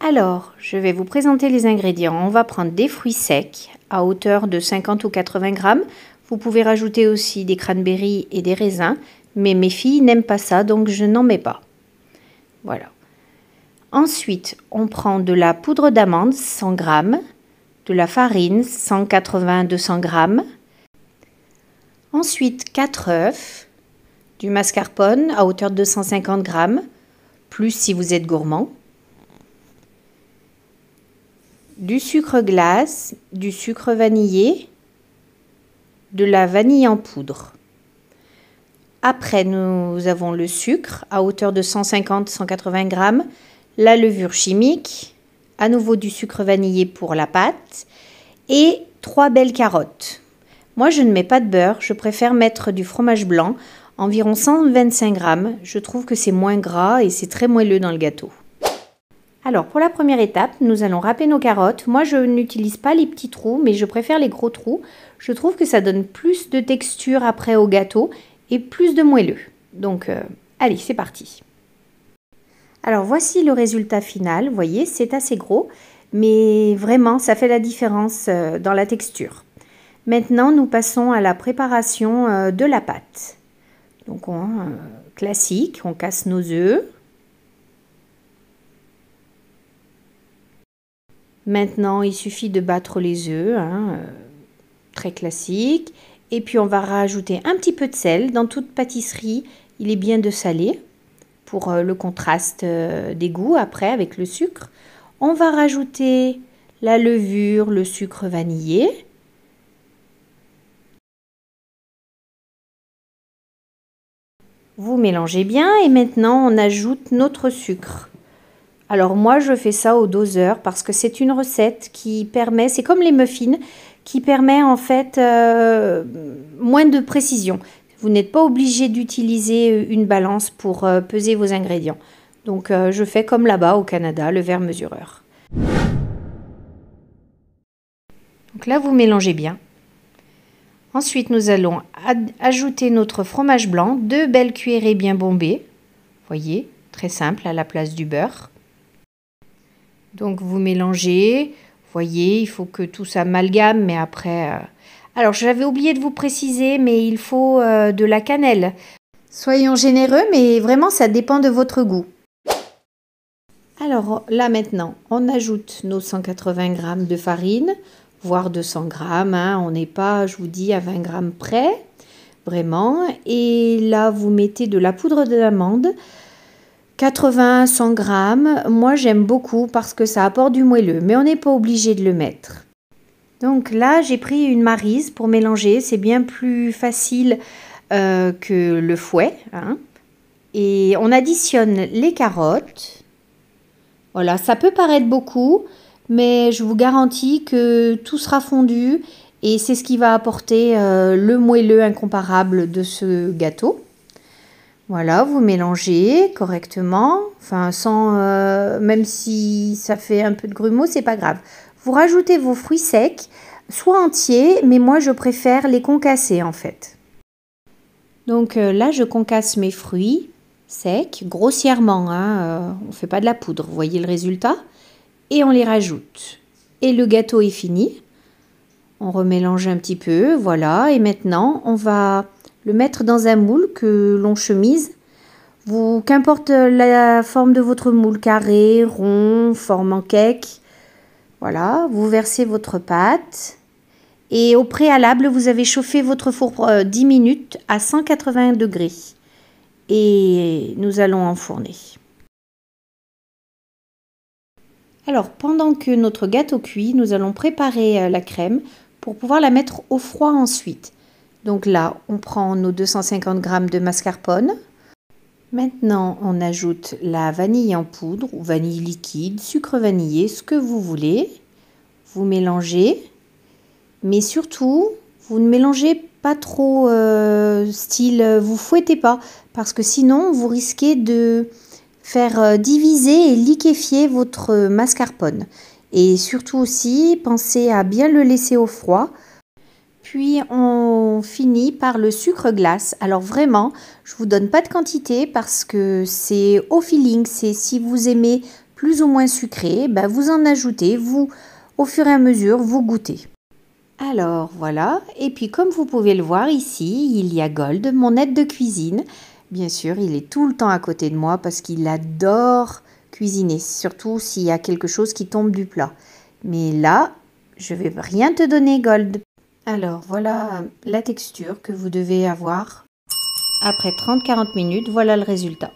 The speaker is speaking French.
Alors, je vais vous présenter les ingrédients. On va prendre des fruits secs à hauteur de 50 ou 80 grammes. Vous pouvez rajouter aussi des cranberries et des raisins, mais mes filles n'aiment pas ça, donc je n'en mets pas. Voilà. Ensuite, on prend de la poudre d'amande, 100 grammes, de la farine, 180-200 grammes. Ensuite, 4 œufs, du mascarpone à hauteur de 250 grammes, plus si vous êtes gourmand. Du sucre glace, du sucre vanillé, de la vanille en poudre. Après, nous avons le sucre à hauteur de 150-180 grammes, la levure chimique, à nouveau du sucre vanillé pour la pâte et 3 belles carottes. Moi, je ne mets pas de beurre, je préfère mettre du fromage blanc, environ 125 grammes. Je trouve que c'est moins gras et c'est très moelleux dans le gâteau. Alors, pour la première étape, nous allons râper nos carottes. Moi, je n'utilise pas les petits trous, mais je préfère les gros trous. Je trouve que ça donne plus de texture après au gâteau et plus de moelleux. Donc, allez, c'est parti. Alors, voici le résultat final. Vous voyez, c'est assez gros, mais vraiment, ça fait la différence dans la texture. Maintenant, nous passons à la préparation de la pâte. Donc, classique, on casse nos œufs. Maintenant, il suffit de battre les œufs, très classique. Et puis, on va rajouter un petit peu de sel. Dans toute pâtisserie, il est bien de saler pour le contraste des goûts après avec le sucre. On va rajouter la levure, le sucre vanillé. Vous mélangez bien et maintenant, on ajoute notre sucre. Alors moi, je fais ça au doseur parce que c'est une recette qui permet, c'est comme les muffins, qui permet en fait moins de précision. Vous n'êtes pas obligé d'utiliser une balance pour peser vos ingrédients. Donc je fais comme là-bas au Canada, le verre mesureur. Donc là, vous mélangez bien. Ensuite, nous allons ajouter notre fromage blanc, 2 belles cuillerées bien bombées. Voyez, très simple à la place du beurre. Donc vous mélangez, voyez, il faut que tout s'amalgame, mais après... Alors j'avais oublié de vous préciser, mais il faut de la cannelle. Soyons généreux, mais vraiment ça dépend de votre goût. Alors là maintenant, on ajoute nos 180 grammes de farine, voire 200 grammes, on n'est pas, je vous dis, à 20 grammes près, vraiment. Et là vous mettez de la poudre d'amande, 80-100 grammes, moi j'aime beaucoup parce que ça apporte du moelleux, mais on n'est pas obligé de le mettre. Donc là, j'ai pris une maryse pour mélanger, c'est bien plus facile que le fouet. Et on additionne les carottes. Voilà, ça peut paraître beaucoup, mais je vous garantis que tout sera fondu et c'est ce qui va apporter le moelleux incomparable de ce gâteau. Voilà, vous mélangez correctement, enfin sans, même si ça fait un peu de grumeaux, c'est pas grave. Vous rajoutez vos fruits secs, soit entiers, mais moi je préfère les concasser en fait. Donc là, je concasse mes fruits secs, grossièrement, on ne fait pas de la poudre, vous voyez le résultat, et on les rajoute. Et le gâteau est fini, on remélange un petit peu, voilà, et maintenant on va le mettre dans un moule que l'on chemise. Qu'importe la forme de votre moule, carré, rond, forme en cake. Voilà, vous versez votre pâte. Et au préalable, vous avez chauffé votre four 10 minutes à 180 degrés. Et nous allons enfourner. Alors, pendant que notre gâteau cuit, nous allons préparer la crème pour pouvoir la mettre au froid ensuite. Donc là, on prend nos 250 grammes de mascarpone. Maintenant, on ajoute la vanille en poudre ou vanille liquide, sucre vanillé, ce que vous voulez. Vous mélangez, mais surtout, vous ne mélangez pas trop style, vous fouettez pas, parce que sinon, vous risquez de faire diviser et liquéfier votre mascarpone. Et surtout aussi, pensez à bien le laisser au froid. Puis on finit par le sucre glace. Alors vraiment, je ne vous donne pas de quantité parce que c'est au feeling. C'est si vous aimez plus ou moins sucré, ben vous en ajoutez, vous, au fur et à mesure, vous goûtez. Alors voilà, et puis comme vous pouvez le voir ici, il y a Gold, mon aide de cuisine. Bien sûr, il est tout le temps à côté de moi parce qu'il adore cuisiner, surtout s'il y a quelque chose qui tombe du plat. Mais là, je vais rien te donner, Gold. Alors voilà la texture que vous devez avoir. Après 30-40 minutes, voilà le résultat.